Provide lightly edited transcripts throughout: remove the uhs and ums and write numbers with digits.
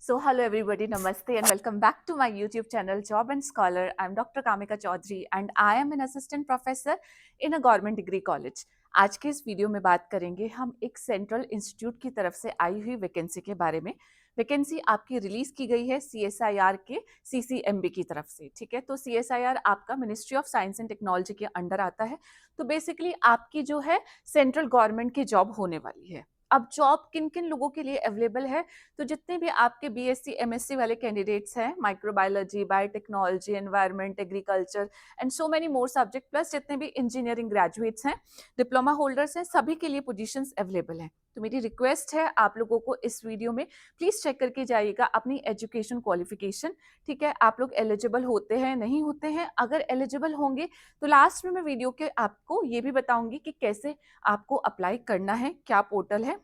So, hello everybody, namaste and welcome back to my YouTube channel Job and Scholar. I'm Dr. Kamika Chaudhary and I am an assistant professor in a government degree college. आज के इस video में बात करेंगे हम एक central institute की तरफ से आई हुई वैकेंसी के बारे में। वैकेंसी आपकी रिलीज की गई है CSIR के CCMB की तरफ से, ठीक है। तो CSIR आपका ministry of science and technology के अंडर आता है। तो बेसिकली आपकी जो है सेंट्रल गवर्नमेंट की जॉब होने वाली है। अब जॉब किन किन लोगों के लिए अवेलेबल है, तो जितने भी आपके BSc MSc वाले कैंडिडेट्स हैं, microbiology, biotechnology, environment, agriculture and so many more subject, plus जितने भी इंजीनियरिंग ग्रेजुएट्स हैं, डिप्लोमा होल्डर्स हैं, सभी के लिए पोजीशंस अवेलेबल हैं। तो मेरी रिक्वेस्ट है आप लोगों को इस वीडियो में प्लीज चेक करके जाइएगा अपनी एजुकेशन क्वालिफिकेशन, ठीक है। आप लोग एलिजिबल होते हैं नहीं होते हैं, अगर एलिजिबल होंगे तो लास्ट में मैं वीडियो के आपको ये भी बताऊंगी कि कैसे आपको अप्लाई करना है, क्या पोर्टल है।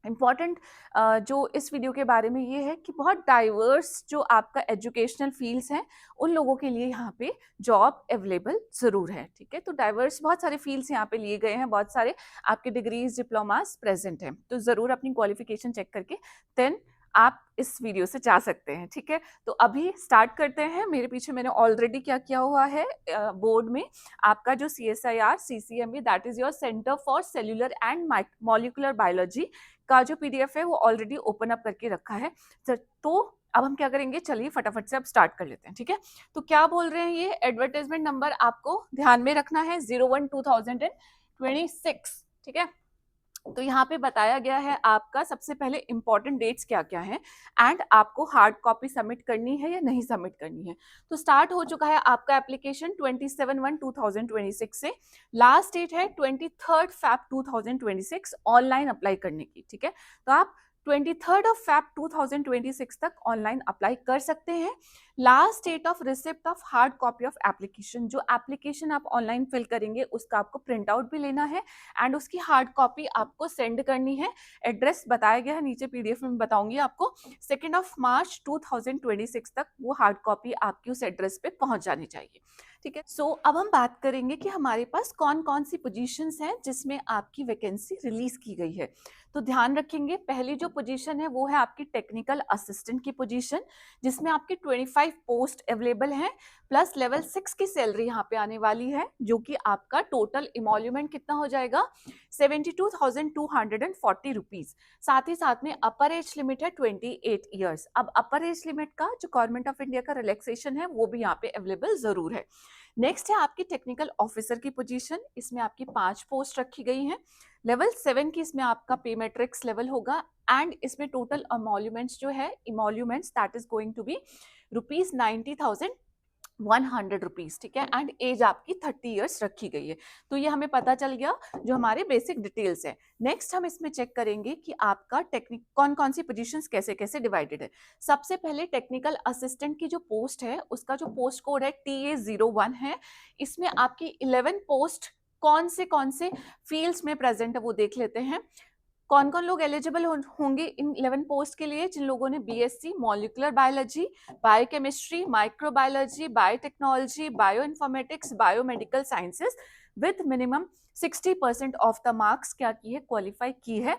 इम्पॉर्टेंट जो इस वीडियो के बारे में ये है कि बहुत डाइवर्स जो आपका एजुकेशनल फील्ड्स हैं उन लोगों के लिए यहाँ पे जॉब अवेलेबल ज़रूर है, ठीक है। तो डाइवर्स बहुत सारे फील्ड्स यहाँ पे लिए गए हैं, बहुत सारे आपके डिग्रीज डिप्लोमास प्रेजेंट हैं। तो ज़रूर अपनी क्वालिफिकेशन चेक करके देन आप इस वीडियो से जा सकते हैं, ठीक है। तो अभी स्टार्ट करते हैं। मेरे पीछे मैंने ऑलरेडी क्या किया हुआ है बोर्ड में, आपका जो CSIR CCMB that is your centre for cellular and molecular biology का जो PDF है वो ऑलरेडी ओपन अप करके रखा है। तो अब हम क्या करेंगे, चलिए फटाफट से अब स्टार्ट कर लेते हैं, ठीक है। तो क्या बोल रहे हैं, ये एडवर्टाइजमेंट नंबर आपको ध्यान में रखना है 01/2026, ठीक है। तो यहाँ पे बताया गया है आपका सबसे पहले इंपॉर्टेंट डेट्स क्या क्या हैं एंड आपको हार्ड कॉपी सबमिट करनी है या नहीं सबमिट करनी है। तो स्टार्ट हो चुका है आपका एप्लीकेशन 27/1/2026 से। लास्ट डेट है 23rd Feb 2026 ऑनलाइन अप्लाई करने की, ठीक है। तो आप 23rd Feb 2026 तक ऑनलाइन अप्लाई कर सकते हैं। Last date of receipt of hard copy of application, जो एप्लीकेशन आप ऑनलाइन फिल करेंगे उसका आपको प्रिंट आउट भी लेना है एंड उसकी हार्ड कॉपी आपको सेंड करनी है। एड्रेस बताया गया है नीचे PDF में बताऊंगी आपको। 2 March 2026 तक वो हार्ड कॉपी आपकी उस एड्रेस पे पहुंच जानी चाहिए, ठीक है। सो अब हम बात करेंगे कि हमारे पास कौन कौन सी पोजीशंस हैं जिसमें आपकी वैकेंसी रिलीज की गई है। तो ध्यान रखेंगे, पहली जो पोजीशन है वो है आपकी टेक्निकल असिस्टेंट की पोजीशन, जिसमें आपकी 25 पोस्ट अवेलेबल हैं, प्लस लेवल 6 की सैलरी यहाँ पे आने वाली है, जो कि आपका टोटल इमोल्यूमेंट कितना हो जाएगा 72,240 रुपीज। साथ ही साथ में अपर एज लिमिट है 28 ईयर्स। अब अपर एज लिमिट का जो गवर्नमेंट ऑफ इंडिया का रिलैक्सेशन है वो भी यहाँ पे अवेलेबल जरूर है। नेक्स्ट है आपकी टेक्निकल ऑफिसर की पोजीशन, इसमें आपकी 5 पोस्ट रखी गई हैं। लेवल 7 की इसमें आपका पे मैट्रिक्स लेवल होगा एंड इसमें टोटल इमोल्यूमेंट्स जो है, emoluments that is going to be ₹90,100, ठीक है। एंड एज आपकी 30 ईयर्स रखी गई है। तो ये हमें पता चल गया जो हमारे बेसिक डिटेल्स है। नेक्स्ट हम इसमें चेक करेंगे कि आपका टेक्निक कौन कौन सी पोजीशंस कैसे कैसे डिवाइडेड है। सबसे पहले टेक्निकल असिस्टेंट की जो पोस्ट है उसका जो पोस्ट कोड है TA01 है। इसमें आपकी 11 पोस्ट कौन से फील्ड्स में प्रेजेंट है वो देख लेते हैं। कौन कौन लोग एलिजिबल होंगे इन 11 पोस्ट के लिए, जिन लोगों ने BSc molecular biology, biochemistry, microbiology, biotechnology, bioinformatics, biomedical sciences with minimum 60% of the marks क्या की है, क्वालिफाई की है,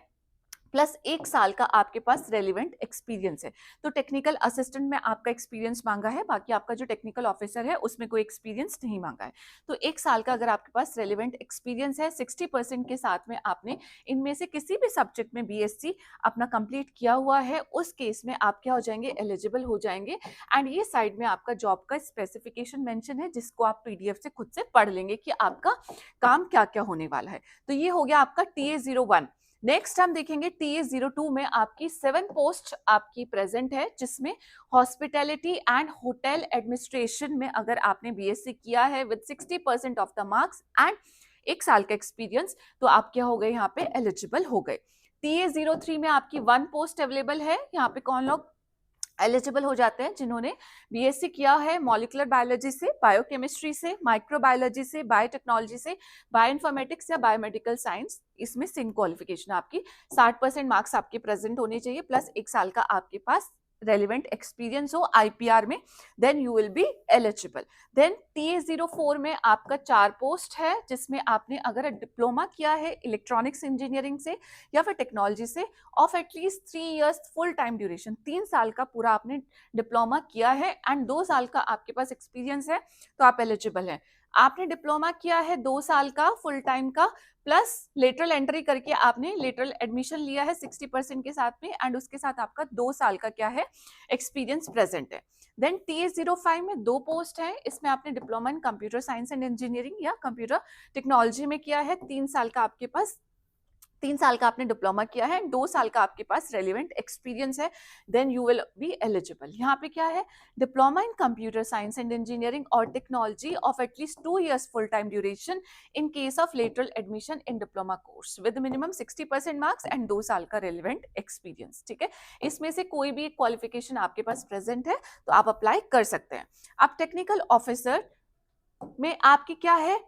प्लस 1 साल का आपके पास रेलिवेंट एक्सपीरियंस है। तो टेक्निकल असिस्टेंट में आपका एक्सपीरियंस मांगा है, बाकी आपका जो टेक्निकल ऑफिसर है उसमें कोई एक्सपीरियंस नहीं मांगा है। तो 1 साल का अगर आपके पास रेलिवेंट एक्सपीरियंस है, 60% के साथ में आपने इनमें से किसी भी सब्जेक्ट में BSc अपना कंप्लीट किया हुआ है, उस केस में आप क्या हो जाएंगे, एलिजिबल हो जाएंगे। एंड ये साइड में आपका जॉब का स्पेसिफिकेशन मेंशन है, जिसको आप PDF से खुद से पढ़ लेंगे कि आपका काम क्या क्या होने वाला है। तो ये हो गया आपका TA01। नेक्स्ट हम देखेंगे TA02 में आपकी 7 पोस्ट आपकी प्रेजेंट है, जिसमें हॉस्पिटैलिटी एंड होटल एडमिनिस्ट्रेशन में अगर आपने BSc किया है with 60% of the marks and 1 साल का एक्सपीरियंस, तो आप क्या हो गए, यहाँ पे एलिजिबल हो गए। TA03 में आपकी 1 पोस्ट अवेलेबल है। यहाँ पे कौन लोग एलिजिबल हो जाते हैं, जिन्होंने BSc किया है मॉलिक्यूलर बायोलॉजी से, बायोकेमिस्ट्री से, माइक्रोबायोलॉजी से, बायोटेक्नोलॉजी से, बायोइन्फॉर्मेटिक्स या बायोमेडिकल साइंस। इसमें सिंग क्वालिफिकेशन आपकी 60% मार्क्स आपके प्रेजेंट होने चाहिए, प्लस 1 साल का आपके पास रेलिवेंट एक्सपीरियंस हो आईपीआर में, then you will be eligible. Then TA04 में आपका 4 पोस्ट है, जिसमें आपने अगर डिप्लोमा किया है इलेक्ट्रॉनिक्स इंजीनियरिंग से या फिर टेक्नोलॉजी से of at least 3 years full time duration, 3 साल का पूरा आपने डिप्लोमा किया है एंड 2 साल का आपके पास एक्सपीरियंस है, तो आप एलिजिबल हैं। आपने डिप्लोमा किया है 2 साल का फुल टाइम का, प्लस लेटरल एंट्री करके आपने लेटरल एडमिशन लिया है 60% के साथ में, एंड उसके साथ आपका 2 साल का क्या है एक्सपीरियंस प्रेजेंट है। देन TA05 में 2 पोस्ट है, इसमें आपने diploma in computer science and engineering या कंप्यूटर टेक्नोलॉजी में किया है, 3 साल का आपके पास 3 साल का आपने डिप्लोमा किया है, 2 साल का आपके पास रेलिवेंट एक्सपीरियंस है, then you will be eligible. यहाँ पे क्या है, diploma in computer science and engineering और technology of at least 2 years full time duration in case of lateral admission in diploma course with minimum 60% marks and 2 साल का relevant experience. ठीक है, इसमें से कोई भी एक क्वालिफिकेशन आपके पास प्रेजेंट है तो आप अप्लाई कर सकते हैं। अब टेक्निकल ऑफिसर में आपकी क्या है,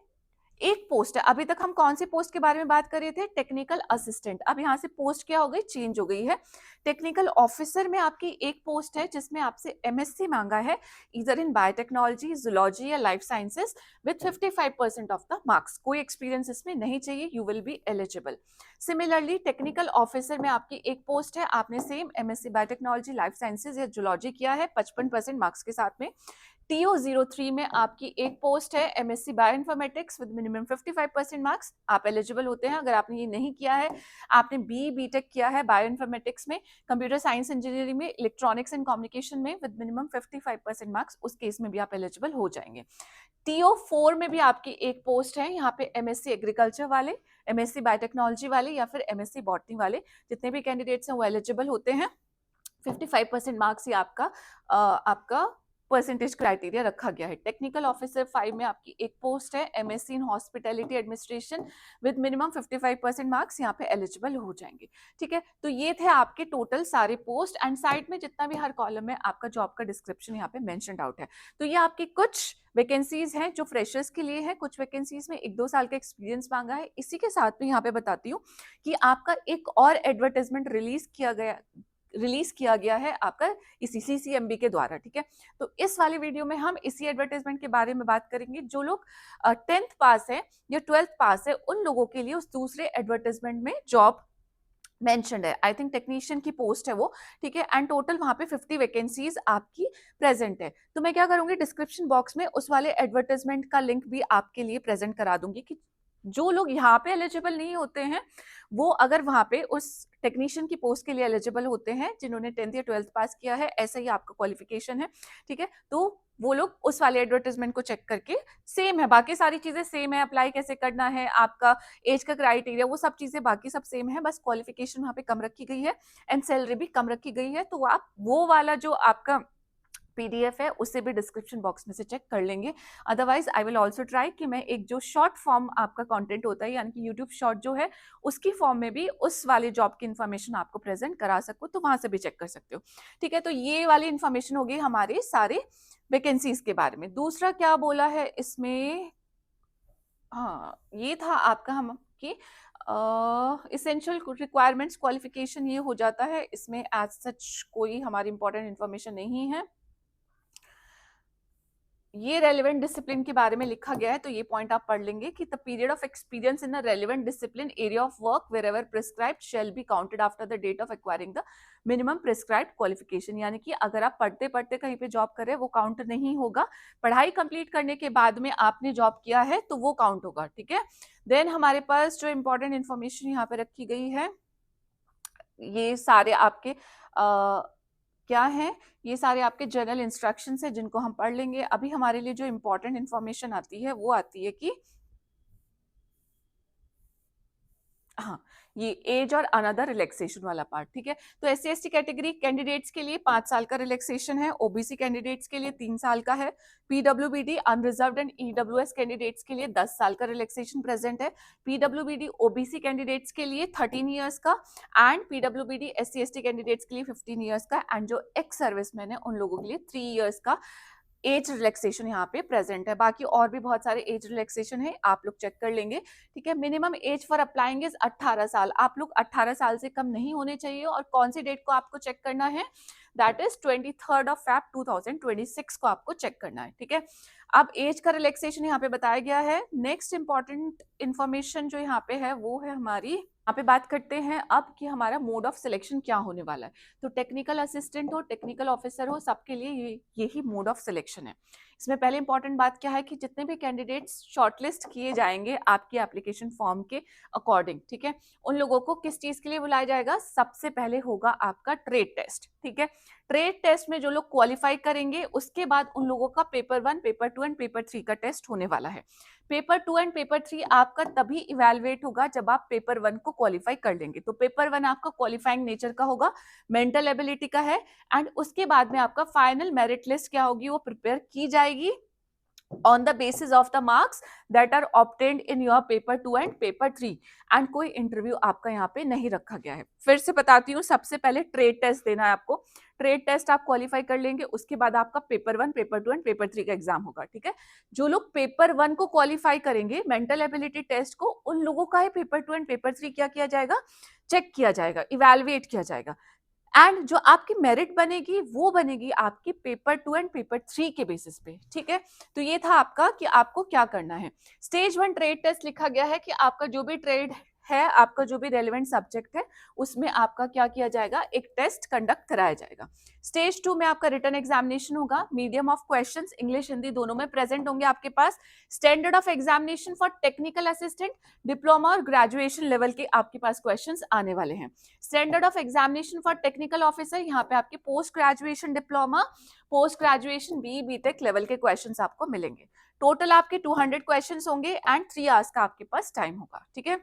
एक पोस्ट है। अभी तक हम कौन सी पोस्ट के बारे में बात कर रहे थे, टेक्निकल असिस्टेंट। अब यहाँ से पोस्ट क्या हो गई, चेंज हो गई है। टेक्निकल ऑफिसर में आपकी एक पोस्ट है जिसमें आपसे MSc मांगा है, इधर इन बायोटेक्नोलॉजी, जूलॉजी या life sciences with 55% of the marks. कोई एक्सपीरियंस इसमें नहीं चाहिए, you will be eligible. Similarly technical officer में आपकी एक पोस्ट है, आपने same MSc biotechnology, life sciences या जूलॉजी किया है 55% मार्क्स के साथ में। TO03 में आपकी एक पोस्ट है, MSc bioinformatics with minimum 55% marks, आप एलिजिबल होते हैं। अगर आपने ये नहीं किया है, आपने BTech किया है बायोइन्फॉर्मेटिक्स में, कंप्यूटर साइंस इंजीनियरिंग में, इलेक्ट्रॉनिक्स एंड कम्युनिकेशन में विद मिनिमम 55% मार्क्स, उस केस में भी आप एलिजिबल हो जाएंगे। TO4 में भी आपकी एक पोस्ट है, यहाँ पे MSc एग्रीकल्चर वाले, MSc बायोटेक्नोलॉजी वाले या फिर MSc बॉटनी वाले जितने भी कैंडिडेट्स हैं वो एलिजिबल होते हैं। 55% मार्क्स ही आपका परसेंटेज क्राइटेरिया रखा गया है। टेक्निकल ऑफिसर 5 में आपकी एक पोस्ट है, MSc in hospitality administration with minimum 55% marks, यहाँ पे एलिजिबल हो जाएंगे। ठीक है, तो ये थे आपके टोटल सारे पोस्ट, एंड साइड में जितना भी हर कॉलम में आपका जॉब का डिस्क्रिप्शन यहाँ पे मेंशन्ड आउट है। तो ये आपकी कुछ वैकेंसीज हैं जो फ्रेशर्स के लिए है, कुछ वैकेंसीज में 1-2 साल का एक्सपीरियंस मांगा है। इसी के साथ में यहाँ पे बताती हूँ कि आपका एक और एडवर्टाइजमेंट रिलीज किया गया है आपका इसी CCMB के द्वारा। ठीक है, तो इस वाली वीडियो में हम इसी एडवर्टाइजमेंट के बारे में बात करेंगे। जो लोग 10th पास है या 12th पास है, उन लोगों के लिए उस दूसरे एडवर्टाइजमेंट में जॉब मेंशन्ड है। आई थिंक टेक्नीशियन की पोस्ट है वो। ठीक है, एंड टोटल वहां पे 50 वैकेंसीज आपकी प्रेजेंट है। तो मैं क्या करूंगी, डिस्क्रिप्शन बॉक्स में उस वाले एडवर्टाइजमेंट का लिंक भी आपके लिए प्रेजेंट करा दूंगी कि जो लोग यहाँ पे एलिजिबल नहीं होते हैं वो अगर वहां पे उस टेक्नीशियन की पोस्ट के लिए एलिजिबल होते हैं, जिन्होंने 10th या 12th पास किया है, ऐसा ही आपका क्वालिफिकेशन है। ठीक है, तो वो लोग उस वाले एडवर्टाइजमेंट को चेक करके, सेम है, बाकी सारी चीजें सेम है, अप्लाई कैसे करना है, आपका एज का क्राइटेरिया, वो सब चीजें बाकी सब सेम है, बस क्वालिफिकेशन वहां पे कम रखी गई है एंड सैलरी भी कम रखी गई है। तो आप वो वाला जो आपका PDF है उसे भी डिस्क्रिप्शन बॉक्स में से चेक कर लेंगे। Otherwise I will also try कि मैं एक जो शॉर्ट फॉर्म आपका कंटेंट होता है, यानी कि यूट्यूब शॉर्ट जो है, उसकी फॉर्म में भी उस वाले जॉब की इन्फॉर्मेशन आपको प्रेजेंट करा सकूँ, तो वहां से भी चेक कर सकते हो। ठीक है, तो ये वाली इन्फॉर्मेशन होगी हमारे सारे वैकेंसीज के बारे में। दूसरा क्या बोला है इसमें, हाँ ये था आपका हम कि इसेंशियल रिक्वायरमेंट्स क्वालिफिकेशन ये हो जाता है, इसमें एज सच कोई हमारी इंपॉर्टेंट इन्फॉर्मेशन नहीं है। ये रेलिवेंट डिसिप्लिन के बारे में लिखा गया है, तो ये पॉइंट आप पढ़ लेंगे कि the period of experience in a relevant discipline area of work wherever prescribed shall be counted after the date of acquiring the minimum prescribed qualification. यानी कि अगर आप पढ़ते पढ़ते कहीं पे जॉब कर रहे हैं वो काउंट नहीं होगा, पढ़ाई कंप्लीट करने के बाद में आपने जॉब किया है तो वो काउंट होगा। ठीक है, देन हमारे पास जो इंपॉर्टेंट इन्फॉर्मेशन यहाँ पे रखी गई है, ये सारे आपके क्या है, ये सारे आपके जनरल इंस्ट्रक्शंस हैं जिनको हम पढ़ लेंगे। अभी हमारे लिए जो इंपॉर्टेंट इंफॉर्मेशन आती है वो आती है कि हाँ, ये एज और अनदर रिलैक्सेशन वाला पार्ट। ठीक है, तो SC/ST कैटेगरी कैंडिडेट्स के लिए 5 साल का रिलैक्सेशन है, OBC कैंडिडेट्स के लिए 3 साल का है, PWBD unreserved and EWS candidates के लिए 10 साल का रिलैक्सेशन प्रेजेंट है, PWBD OBC कैंडिडेट्स के लिए 13 ईयर्स का, एंड PWBD SC/ST कैंडिडेट्स के लिए 15 ईयर्स का, एंड जो एक्स सर्विसमैन है उन लोगों के लिए 3 ईयर्स का एज रिलैक्सेशन यहाँ पे प्रेजेंट है। बाकी और भी बहुत सारे एज रिलैक्सेशन है, आप लोग चेक कर लेंगे। ठीक है, minimum age for applying is 18 साल। आप लोग 18 साल से कम नहीं होने चाहिए। और कौन सी डेट को आपको चेक करना है, दैट इज 23 Feb 2026 को आपको चेक करना है, ठीक है। अब एज का रिलैक्सेशन यहाँ पे बताया गया है। नेक्स्ट इंपॉर्टेंट इंफॉर्मेशन जो यहाँ पे है वो है हमारी, यहाँ पे बात करते हैं अब कि हमारा मोड ऑफ सिलेक्शन क्या होने वाला है। तो टेक्निकल असिस्टेंट हो, टेक्निकल ऑफिसर हो, सबके लिए यही मोड ऑफ सिलेक्शन है। इसमें पहले इंपॉर्टेंट बात क्या है कि जितने भी कैंडिडेट्स शॉर्टलिस्ट किए जाएंगे आपके एप्लीकेशन फॉर्म के अकॉर्डिंग, ठीक है, उन लोगों को किस चीज के लिए बुलाया जाएगा? सबसे पहले होगा आपका ट्रेड टेस्ट, ठीक है। ट्रेड टेस्ट में जो लोग क्वालिफाई करेंगे उसके बाद उन लोगों का पेपर 1, पेपर 2 एंड पेपर 3 का टेस्ट होने वाला है। पेपर 2 एंड पेपर 3 आपका तभी इवेलुएट होगा जब आप पेपर 1 को क्वालिफाई कर लेंगे। तो पेपर 1 आपका क्वालिफाइंग नेचर का होगा, मेंटल एबिलिटी का है, एंड उसके बाद में आपका फाइनल मेरिट लिस्ट क्या होगी वो प्रिपेयर की जाएगी on the basis of the marks that are obtained in your paper 2 and paper 3 and कोई इंटरव्यू आपका यहाँ पे नहीं रखा गया है। फिर से बताती हूँ, सबसे पहले ट्रेड टेस्ट देना है आपको। ट्रेड टेस्ट आप क्वालिफाई कर लेंगे, उसके बाद आपका पेपर 1, पेपर 2 एंड पेपर 3 का एग्जाम होगा, ठीक है। जो लोग पेपर 1 को क्वालिफाई करेंगे मेंटल एबिलिटी टेस्ट को, उन लोगों का ही पेपर 2 एंड पेपर 3 क्या किया जाएगा? चेक किया जाएगा, इवेलुएट किया जाएगा। एंड जो आपकी मेरिट बनेगी वो बनेगी आपकी पेपर 2 एंड पेपर 3 के बेसिस पे, ठीक है। तो ये था आपका कि आपको क्या करना है। स्टेज 1 ट्रेड टेस्ट लिखा गया है कि आपका जो भी ट्रेड है, आपका जो भी रेलेवेंट सब्जेक्ट है उसमें आपका क्या किया जाएगा? एक टेस्ट कंडक्ट कराया जाएगा। स्टेज 2 में आपका रिटन एग्जामिनेशन होगा। Medium of questions English Hindi दोनों में प्रेजेंट होंगे आपके पास। Standard of examination for technical assistant, diploma और ग्रेजुएशन लेवल के आपके पास क्वेश्चंस आने वाले हैं। Standard of examination for technical officer, यहाँ पे आपके post graduation diploma, post graduation BTech level के क्वेश्चंस आपको मिलेंगे। टोटल आपके 200 क्वेश्चंस होंगे एंड 3 आवर्स का आपके पास टाइम होगा, ठीक है।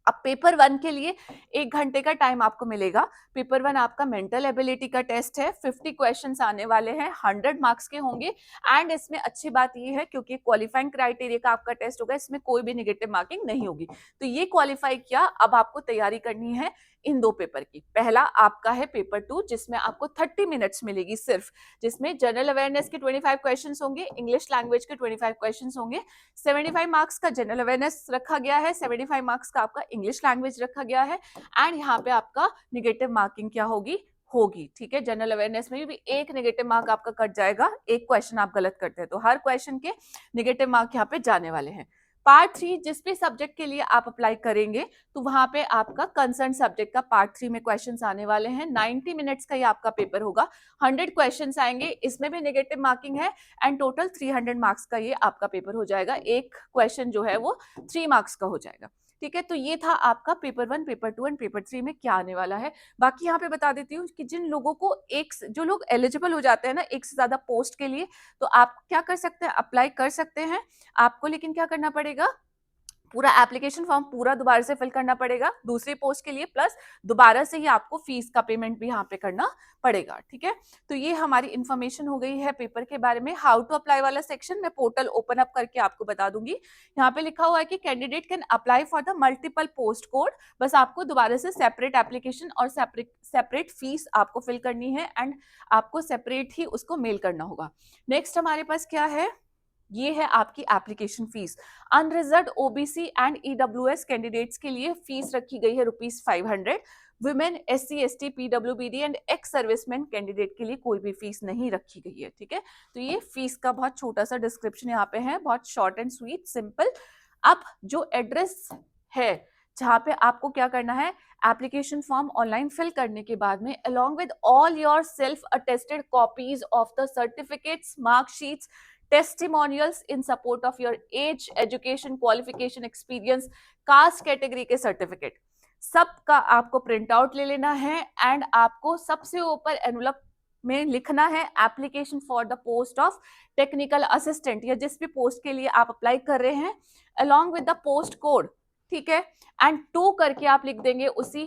अब पेपर 1 के लिए 1 घंटे का टाइम आपको मिलेगा। पेपर 1 आपका मेंटल एबिलिटी का टेस्ट है, 50 क्वेश्चंस आने वाले हैं, 100 मार्क्स के होंगे। एंड इसमें अच्छी बात ये है क्योंकि क्वालिफाइंग क्राइटेरिया का आपका टेस्ट होगा, इसमें कोई भी नेगेटिव मार्किंग नहीं होगी। तो ये क्वालिफाई किया, अब आपको तैयारी करनी है इन 2 पेपर की। पहला आपका है पेपर 2 जिसमें आपको 30 मिनट्स मिलेगी सिर्फ, जिसमें जनरल अवेयरनेस के 25 क्वेश्चंस होंगे, इंग्लिश लैंग्वेज के 25 क्वेश्चंस होंगे। 75 मार्क्स का जनरल अवेयरनेस रखा गया है, 75 मार्क्स का आपका इंग्लिश लैंग्वेज रखा गया है। एंड यहाँ पे आपका निगेटिव मार्किंग क्या होगी, ठीक है। जनरल अवेयरनेस में भी 1 नेगेटिव मार्क आपका कट जाएगा, 1 क्वेश्चन आप गलत करते हैं तो हर क्वेश्चन के नेगेटिव मार्क यहाँ पे जाने वाले हैं। पार्ट 3 जिस भी सब्जेक्ट के लिए आप अप्लाई करेंगे तो वहां पे आपका कंसर्न सब्जेक्ट का पार्ट 3 में क्वेश्चंस आने वाले हैं। 90 मिनट्स का ये आपका पेपर होगा, 100 क्वेश्चंस आएंगे, इसमें भी नेगेटिव मार्किंग है एंड टोटल 300 मार्क्स का ये आपका पेपर हो जाएगा। एक क्वेश्चन जो है वो 3 मार्क्स का हो जाएगा, ठीक है। तो ये था आपका पेपर 1, पेपर 2 एंड पेपर 3 में क्या आने वाला है। बाकी यहाँ पे बता देती हूँ कि जिन लोगों को जो लोग एलिजिबल हो जाते हैं ना एक से ज्यादा पोस्ट के लिए, तो आप क्या कर सकते हैं? अप्लाई कर सकते हैं। आपको लेकिन क्या करना पड़ेगा? पूरा एप्लीकेशन फॉर्म पूरा दोबारा से फिल करना पड़ेगा दूसरी पोस्ट के लिए, प्लस दोबारा से ही आपको फीस का पेमेंट भी यहाँ पे करना पड़ेगा, ठीक है। तो ये हमारी इंफॉर्मेशन हो गई है पेपर के बारे में। हाउ टू अप्लाई वाला सेक्शन मैं पोर्टल ओपन अप करके आपको बता दूंगी। यहाँ पे लिखा हुआ है कि candidate can apply for the multiple post code, बस आपको दोबारा से सेपरेट एप्लीकेशन और सेपरेट फीस आपको फिल करनी है एंड आपको सेपरेट ही उसको मेल करना होगा। नेक्स्ट हमारे पास क्या है? ये है आपकी application fees. Unreserved OBC and EWS candidates के लिए फीस रखी गई है ₹500। Women, SC, ST, PWBD and ex serviceman candidate के लिए कोई भी फीस नहीं रखी गई है, ठीक है। तो ये फीस का बहुत छोटा सा डिस्क्रिप्शन यहाँ पे है, बहुत शॉर्ट एंड स्वीट सिंपल। अब जो एड्रेस है जहाँ पे आपको क्या करना है, एप्लीकेशन फॉर्म ऑनलाइन फिल करने के बाद में along with all your self attested copies of the certificates, mark sheets, testimonials in support of your age, education, qualification, experience, caste category के सर्टिफिकेट, सबका आपको प्रिंट आउट ले लेना है एंड आपको सबसे ऊपर एनवलप में लिखना है application for the post of technical assistant, या जिस भी पोस्ट के लिए आप अप्लाई कर रहे हैं, along with the post code, ठीक है। एंड 2 करके आप लिख देंगे उसी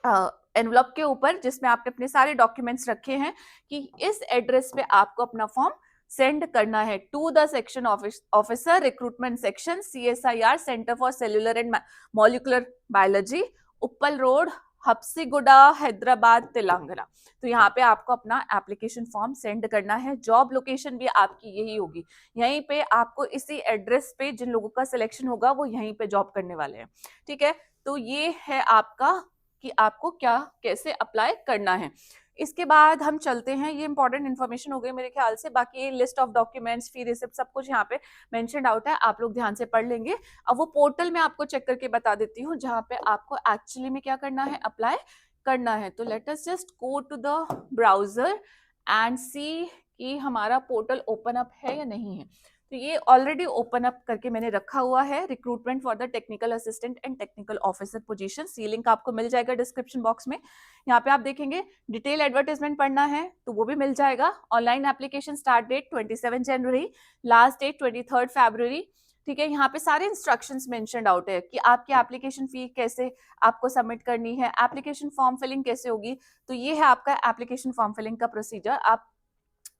एनवलप के ऊपर जिसमें आपने अपने सारे डॉक्यूमेंट्स रखे हैं कि इस एड्रेस पे आपको अपना फॉर्म सेंड करना है to the section officer recruitment section, CSIR, centre for cellular and molecular biology, Uppal road, Habsiguda, Hyderabad, Telangana. तो यहाँ पे आपको अपना एप्लीकेशन फॉर्म सेंड करना है। जॉब लोकेशन भी आपकी यही होगी, यहीं पे आपको इसी एड्रेस पे जिन लोगों का सिलेक्शन होगा वो यहीं पे जॉब करने वाले हैं, ठीक है। तो ये है आपका कि आपको क्या कैसे अप्लाई करना है। इसके बाद हम चलते हैं, ये इंपॉर्टेंट इन्फॉर्मेशन हो गई मेरे ख्याल से, बाकी list of documents, fee receipt, सब कुछ यहाँ पे मेंशन्ड आउट है, आप लोग ध्यान से पढ़ लेंगे। अब वो पोर्टल में आपको चेक करके बता देती हूँ जहाँ पे आपको एक्चुअली में क्या करना है, अप्लाई करना है। तो let us just go to the browser and see कि हमारा पोर्टल ओपन अप है या नहीं है। तो ये ऑलरेडी ओपन अप करके मैंने रखा हुआ है, recruitment for the technical assistant and technical officer position. सी लिंक आपको मिल जाएगा डिस्क्रिप्शन बॉक्स में। यहाँ पे आप देखेंगे डिटेल एडवर्टाइजमेंट पढ़ना है तो वो भी मिल जाएगा। ऑनलाइन एप्लीकेशन स्टार्ट डेट 27 जनवरी, लास्ट डेट 23 फरवरी। ठीक है, यहाँ पे सारे इंस्ट्रक्शंस मेंशन्ड आउट है कि आपकी एप्लीकेशन फी कैसे आपको सबमिट करनी है, एप्लीकेशन फॉर्म फिलिंग कैसे होगी। तो ये है आपका एप्लीकेशन फॉर्म फिलिंग का प्रोसीजर। आप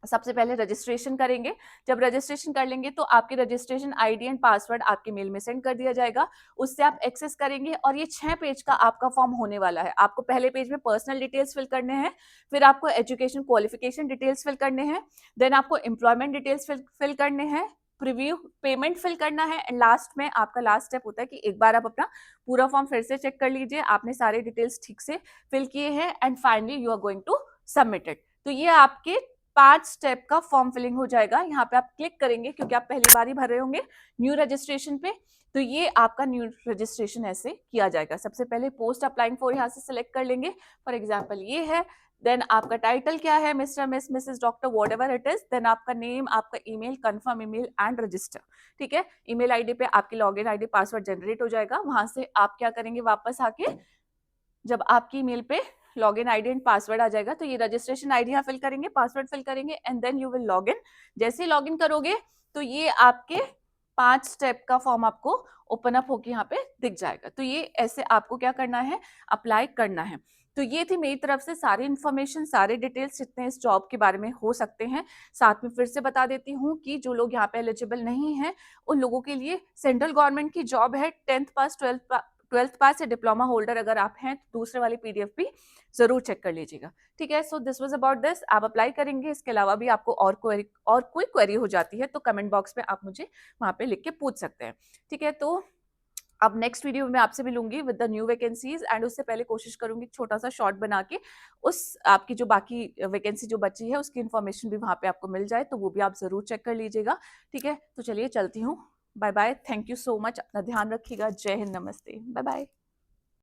सबसे पहले रजिस्ट्रेशन करेंगे। जब रजिस्ट्रेशन कर लेंगे तो आपके रजिस्ट्रेशन आईडी एंड पासवर्ड आपके मेल में सेंड कर दिया जाएगा, उससे आप एक्सेस करेंगे और ये 6 पेज का आपका फॉर्म होने वाला है। आपको पहले पेज में पर्सनल डिटेल्स फिल करने हैं, फिर आपको एजुकेशन क्वालिफिकेशन डिटेल्स फिल करने हैं, देन आपको एम्प्लॉयमेंट डिटेल्स फिल करने हैं, प्रीव्यू पेमेंट फिल करना है, एंड लास्ट में आपका लास्ट स्टेप होता है कि एक बार आप अपना पूरा फॉर्म फिर से चेक कर लीजिए आपने सारे डिटेल्स ठीक से फिल किए हैं, and finally you are going to submit it. तो ये आपके 5 स्टेप का फॉर्म फिलिंग हो जाएगा। यहाँ पे आप क्लिक करेंगे क्योंकि आप पहली बार ही भर रहे होंगे न्यू रजिस्ट्रेशन पे। तो ये आपका न्यू रजिस्ट्रेशन ऐसे किया जाएगा। सबसे पहले पोस्ट अप्लाइंग फॉर यहाँ से सिलेक्ट कर लेंगे, फॉर एग्जाम्पल ये है। देन आपका टाइटल क्या है, mister, miss, missus, doctor, whatever it is. Then आपका नेम, आपका email, confirm email and register. ठीक है, ईमेल आईडी पे आपकी लॉगिन आईडी पासवर्ड जनरेट हो जाएगा। वहां से आप क्या करेंगे, वापस आके जब आपकी ईमेल पे लॉगिन आईडी एंड पासवर्ड आ जाएगा तो ये रजिस्ट्रेशन आईडी यहाँ फिल करेंगे, पासवर्ड फिल करेंगे, and then you will log in. जैसे ही लॉगिन करोगे तो ये आपके 5 स्टेप का फॉर्म आपको ओपन अप होके यहाँ पे दिख जाएगा। तो ये ऐसे आपको क्या करना है, अप्लाई करना है। तो ये थी मेरी तरफ से सारी इन्फॉर्मेशन, सारे डिटेल्स जितने इस जॉब के बारे में हो सकते हैं। साथ में फिर से बता देती हूँ कि जो लोग यहाँ पे एलिजिबल नहीं है उन लोगों के लिए सेंट्रल गवर्नमेंट की जॉब है। 10th पास, 12th पास या डिप्लोमा होल्डर अगर आप हैं तो दूसरे वाली पीडीएफ भी जरूर चेक कर लीजिएगा। ठीक है, so this was about this. आप अप्लाई करेंगे, इसके अलावा भी आपको और कोई क्वेरी हो जाती है तो कमेंट बॉक्स में आप मुझे वहां पे लिख के पूछ सकते हैं। ठीक है, तो अब नेक्स्ट वीडियो में आपसे मिलूंगी with the new vacancies, and उससे पहले कोशिश करूंगी छोटा सा शॉर्ट बना के उस आपकी जो बाकी वैकेंसी जो बची है उसकी इन्फॉर्मेशन भी वहां पे आपको मिल जाए, तो वो भी आप जरूर चेक कर लीजिएगा। ठीक है, तो चलिए चलती हूँ, bye bye, thank you so much, अपना ध्यान रखिएगा, जय हिंद, नमस्ते, बाय बाय।